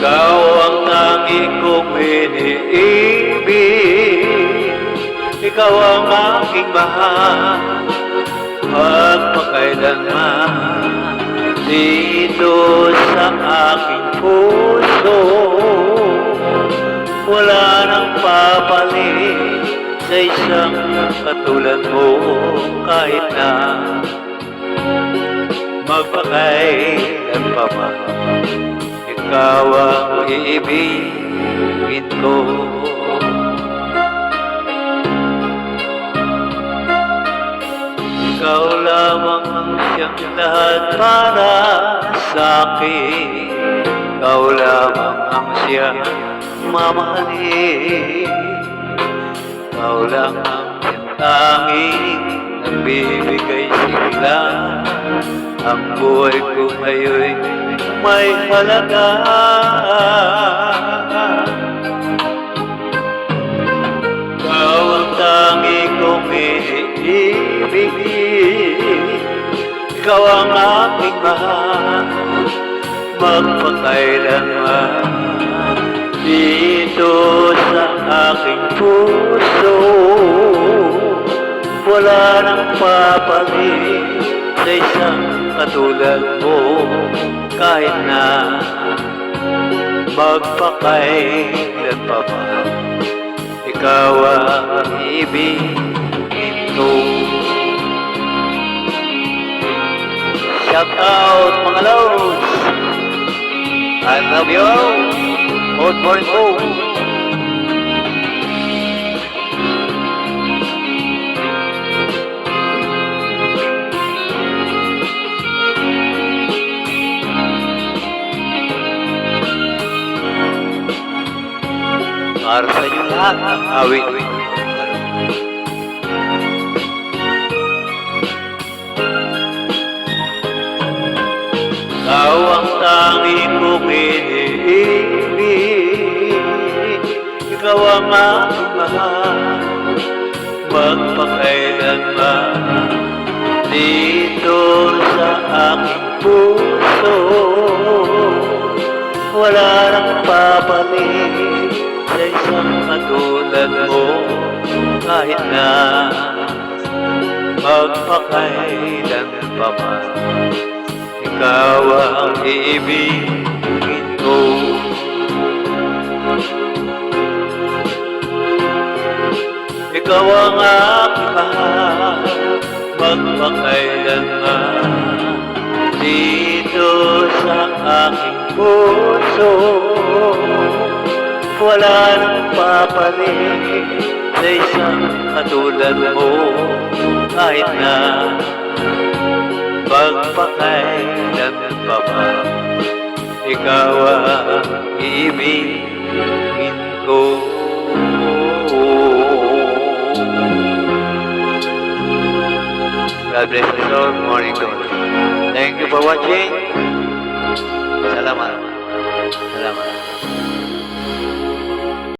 Ikaw ang tanging kong iniibig, ikaw ang aking mahal, magpakailanman dito sa aking puso. Wala nang papalit sa isang katulad mo, kahit na magpakailan pa man, ikaw ang iibigin ko. Ikaw lamang ang siyang lahat para sa'kin, ikaw lamang ang siyang mamahalin, ikaw lang ang tanging nagbibigay sigla. Ang buhay ko ngayon may halaga. Ikaw ang tanging kong iniibig, ikaw ang aking mahal, magpakailanman dito sa aking puso. Wala nang papalit sa isang katulad mo, kahit na magpakailan pa man, ikaw ang ibigin ko. Shout out mga lods, I love you all, old morning po. Para sa inyo lahat ang awit. Ikaw ang tanging kong iniibig, ikaw ang aking mahal, magpakailanman dito sa aking puso. Wala nang papalit sa isang katulad mo, kahit na magpakailan pa man, ikaw ang iibigin ko. Ikaw ang aking mahal, magpakailanman dito sa aking puso. Wala nang papalit sa isang katulad mo, kahit na magpakailan pa man, ikaw ang iibigin ko. God bless you all. Morning glory. Thank you for watching. Salamat. Salamat.